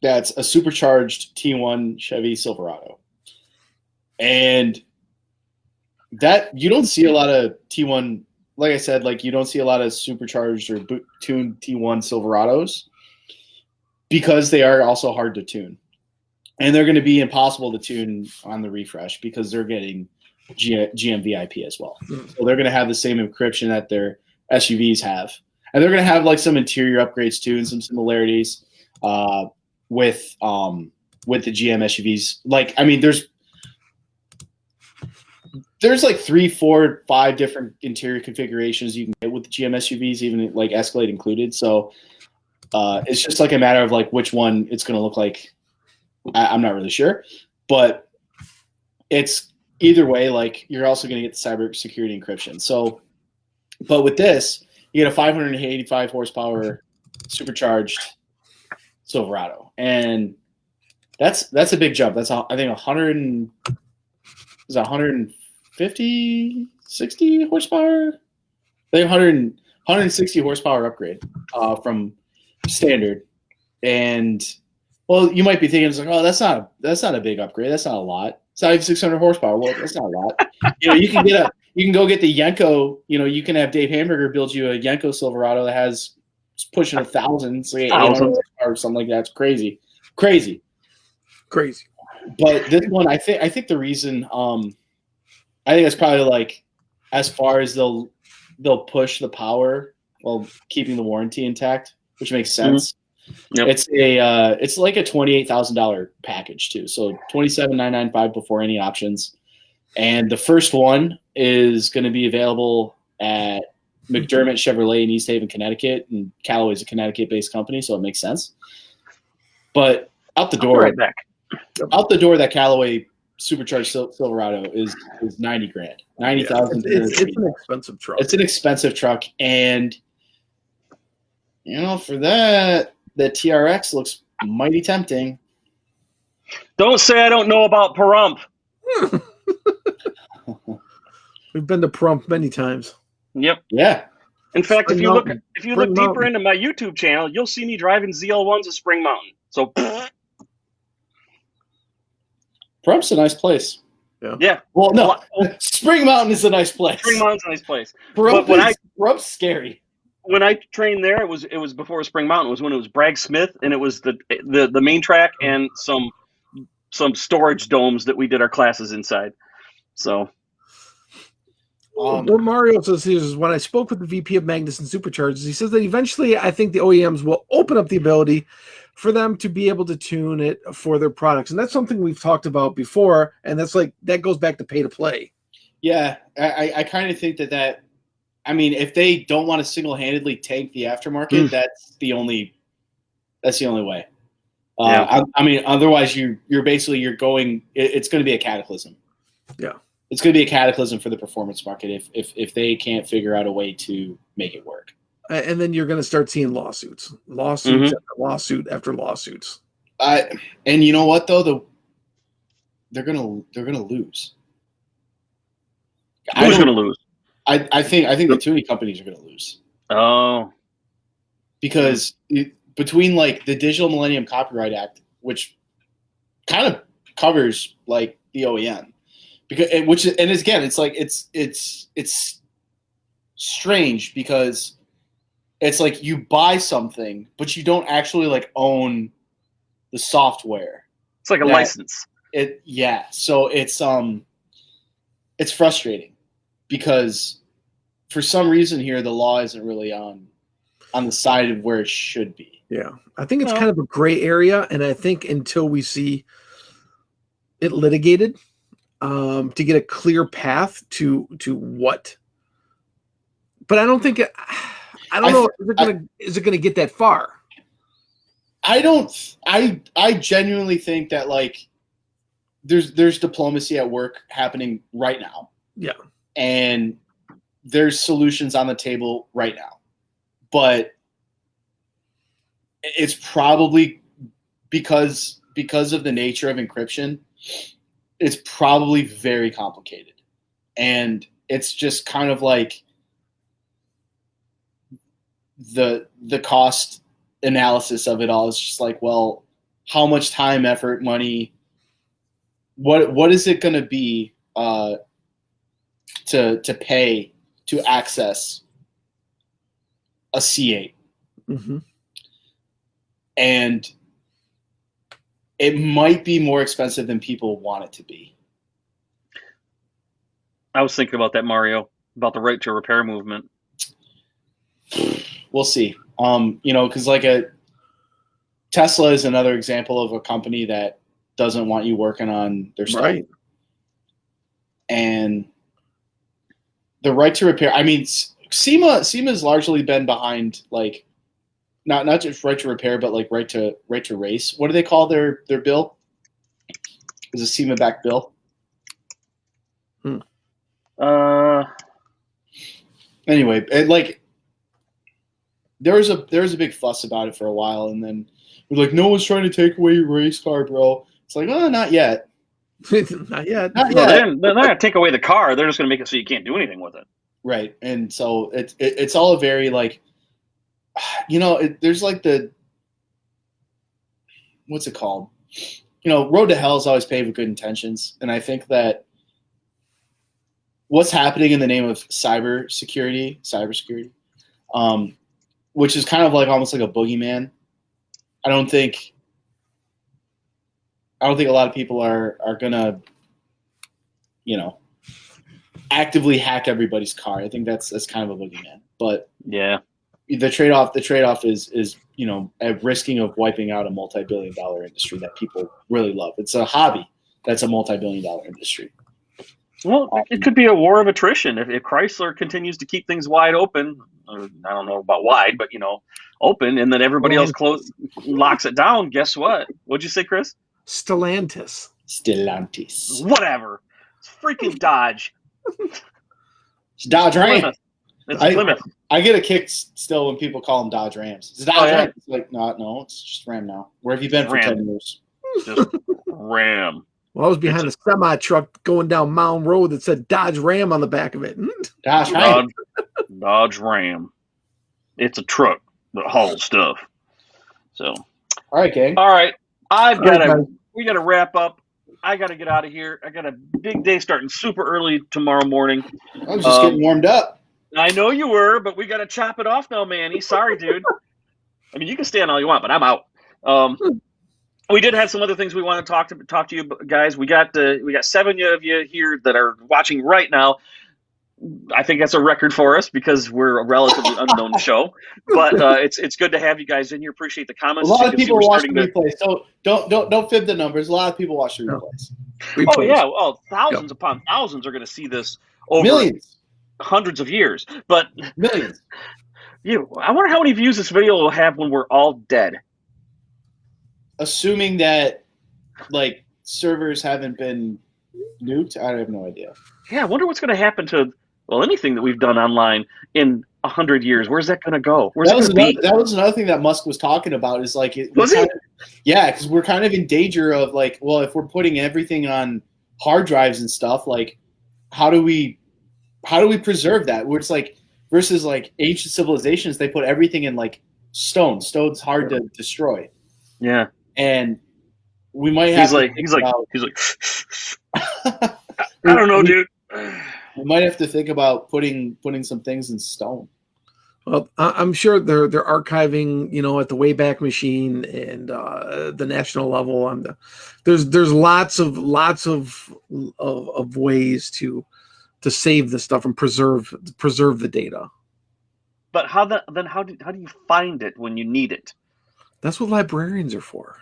That's a supercharged T1 Chevy Silverado. And that you don't see a lot of T1, like I said, like you don't see a lot of supercharged or tuned T1 Silverados because they are also hard to tune. And they're going to be impossible to tune on the refresh because they're getting GM VIP as well. So they're going to have the same encryption that their SUVs have. And they're going to have like some interior upgrades too and some similarities with the GM SUVs. Like, I mean, there's like 3, 4, 5 different interior configurations you can get with the GM SUVs, even like Escalade included. So it's just like a matter of like which one it's going to look like. I'm not really sure, but it's either way, like you're also going to get the cyber security encryption. So, but with this, you get a 585 horsepower supercharged Silverado, and that's a big jump. That's I think 150, 60 horsepower. They have 160 horsepower upgrade from standard, and well, you might be thinking it's like, oh, that's not a big upgrade. That's not a lot. It's not even 600 horsepower. Well, that's not a lot. You can go get the Yenko. You can have Dave Hamburger build you a Yenko Silverado that has pushing 1,000, so 800 or something like that. It's crazy. But this one, I think the reason, I think it's probably like as far as they'll push the power while keeping the warranty intact, which makes sense. Mm-hmm. Yep. It's like a $28,000 package too. So $27,995 before any options, and the first one is going to be available at McDermott Chevrolet in East Haven, Connecticut, and Callaway's a Connecticut-based company, so it makes sense. But out the door, that Callaway supercharged Silverado is $90,000, $90,000. It's an expensive truck. It's an expensive truck, and for that. The TRX looks mighty tempting. Don't say I don't know about Pahrump. We've been to Pahrump many times. Yep. Yeah. In fact, if you look deeper into my YouTube channel, you'll see me driving ZL1s at Spring Mountain. So Pahrump's a nice place. Yeah. Well, no, Spring Mountain is a nice place. Spring Mountain's a nice place. Pahrump's scary. When I trained there, it was before Spring Mountain. It was when it was Bragg Smith, and it was the main track and some storage domes that we did our classes inside. So, what Mario says here is when I spoke with the VP of Magnus and Superchargers, he says that eventually I think the OEMs will open up the ability for them to be able to tune it for their products, and that's something we've talked about before. And that goes back to pay to play. Yeah, I kind of think that. I mean, if they don't want to single-handedly tank the aftermarket, that's the only way. I mean, otherwise you're going. It's going to be a cataclysm. Yeah, it's going to be a cataclysm for the performance market if they can't figure out a way to make it work. And then you're going to start seeing lawsuits after lawsuit after lawsuits. And you know what though? They're gonna lose. Who's going to lose? I think the tuning companies are going to lose. Oh, because between like the Digital Millennium Copyright Act, which kind of covers like the OEM, it's strange because it's like you buy something, but you don't actually like own the software. It's like a license. So it's frustrating. Because for some reason here, the law isn't really on the side of where it should be. Yeah, I think it's kind of a gray area, and I think until we see it litigated, to get a clear path to what. But I don't think I don't know. Is it gonna get that far? I don't. I genuinely think that like there's diplomacy at work happening right now. Yeah, and there's solutions on the table right now, but it's probably because of the nature of encryption, it's probably very complicated, and it's just kind of like the cost analysis of it all is just like, well, how much time, effort, money, what is it going to be to pay to access a C8? Mm-hmm. And it might be more expensive than people want it to be. I was thinking about that, Mario, about the right to repair movement. We'll see. Because like Tesla is another example of a company that doesn't want you working on their stuff. Right. And the right to repair, I mean, SEMA has largely been behind like not just right to repair, but like right to race. What do they call their bill? Is a SEMA backed bill? Anyway, there was a big fuss about it for a while, and then we're like, no one's trying to take away your race car, bro. It's like, oh, not yet. Not yet. They're not going to take away the car. They're just going to make it so you can't do anything with it. Right. And so it's all a very like, there's like what's it called? Road to hell is always paved with good intentions. And I think that what's happening in the name of cybersecurity, which is kind of like almost like a boogeyman. I don't think a lot of people are gonna, actively hack everybody's car. I think that's kind of a boogeyman. But yeah, the trade-off is at risking of wiping out a multi-billion-dollar industry that people really love. It's a hobby that's a multi-billion-dollar industry. Well, it could be a war of attrition if Chrysler continues to keep things wide open. Or, I don't know about wide, but open, and then everybody else locks it down. Guess what? What'd you say, Chris? Stellantis. Whatever. It's freaking Dodge. It's Dodge Ram. It's Plymouth. I get a kick still when people call them Dodge Rams. It's Dodge Ram. It's like, no, it's just Ram now. Where have you been for 10 years? Just Ram. Well, I was behind a semi-truck going down Mound Road that said Dodge Ram on the back of it. Dodge Ram. Dodge Ram. It's a truck that hauls stuff. So, all right, gang. All right. We got to wrap up. I got to get out of here. I got a big day starting super early tomorrow morning. I was just getting warmed up. I know you were, but we got to chop it off now, Manny. Sorry, dude. I mean, you can stay on all you want, but I'm out. We did have some other things we want to talk to you guys. We got 7 of you here that are watching right now. I think that's a record for us because we're a relatively unknown show. But it's good to have you guys in here. Appreciate the comments. A lot of people watch the replays, so don't fib the numbers. A lot of people watch the replays. Oh yeah, well, thousands upon thousands are going to see this over millions, hundreds of years. But millions. I wonder how many views this video will have when we're all dead. Assuming that like servers haven't been nuked, I have no idea. Yeah, I wonder what's going to happen to anything that we've done online in 100 years. Where's that going to go? That was another thing that Musk was talking about. Is like yeah, because we're kind of in danger of like, well, if we're putting everything on hard drives and stuff, like how do we preserve that? Where it's like versus like ancient civilizations, they put everything in like stone. Stone's hard to destroy. Yeah. And we might have. He's like. I don't know, dude. We might have to think about putting some things in stone. Well, I'm sure they're archiving, at the Wayback Machine and the national level. There's lots of ways to to save the stuff and preserve the data. But how do you find it when you need it? That's what librarians are for.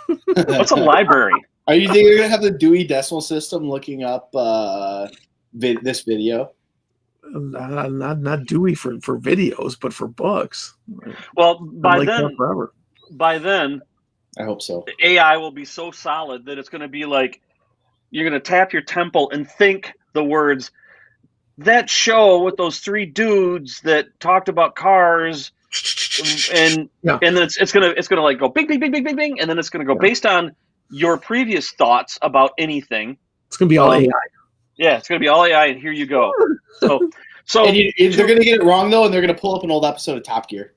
What's a library? Are you thinking you're gonna have the Dewey Decimal System looking up this video? Not Dewey for videos, but for books. Well, by then, I hope so. The AI will be so solid that it's going to be like you're going to tap your temple and think the words, that show with those three dudes that talked about cars, and then it's gonna like go bing bing bing bing bing bing, and then it's gonna go based on your previous thoughts about anything. It's gonna be all AI. Yeah, it's gonna be all AI, and here you go. So and they're gonna get it wrong though, and they're gonna pull up an old episode of Top Gear.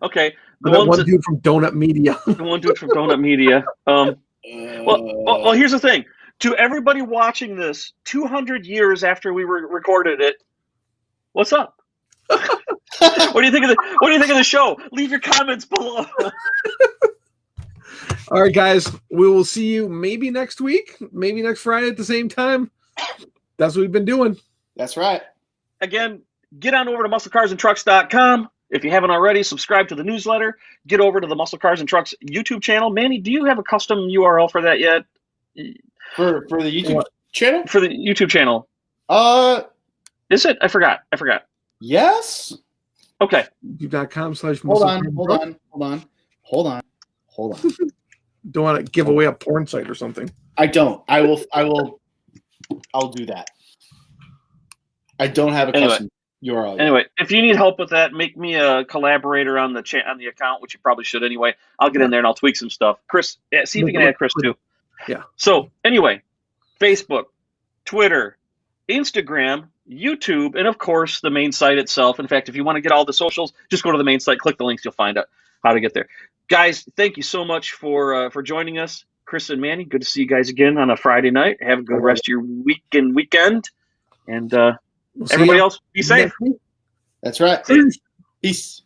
Okay, one dude from Donut Media. The one dude from Donut Media. Well, here's the thing. To everybody watching this 200 years after we recorded it, what's up? What do you think of the show? Leave your comments below. All right, guys. We will see you maybe next week, maybe next Friday at the same time. That's what we've been doing. That's right. Again, get on over to musclecarsandtrucks.com. If you haven't already, subscribe to the newsletter. Get over to the Muscle Cars and Trucks YouTube channel. Manny, do you have a custom URL for that yet? For the YouTube channel? For the YouTube channel. Is it? I forgot. Yes. Okay. YouTube.com/. Hold on. Don't want to give away a porn site or something. I don't. I'll do that. I don't have a custom URL. Anyway, if you need help with that, make me a collaborator on the account, which you probably should anyway. I'll get in there and I'll tweak some stuff. Chris, see if you can add Chris too. Yeah. So anyway, Facebook, Twitter, Instagram, YouTube, and of course the main site itself. In fact, if you want to get all the socials, just go to the main site, click the links, you'll find out how to get there. Guys, thank you so much for joining us. Chris and Manny, good to see you guys again on a Friday night. Have a good rest of your weekend. And everybody else, be safe. That's right. Peace.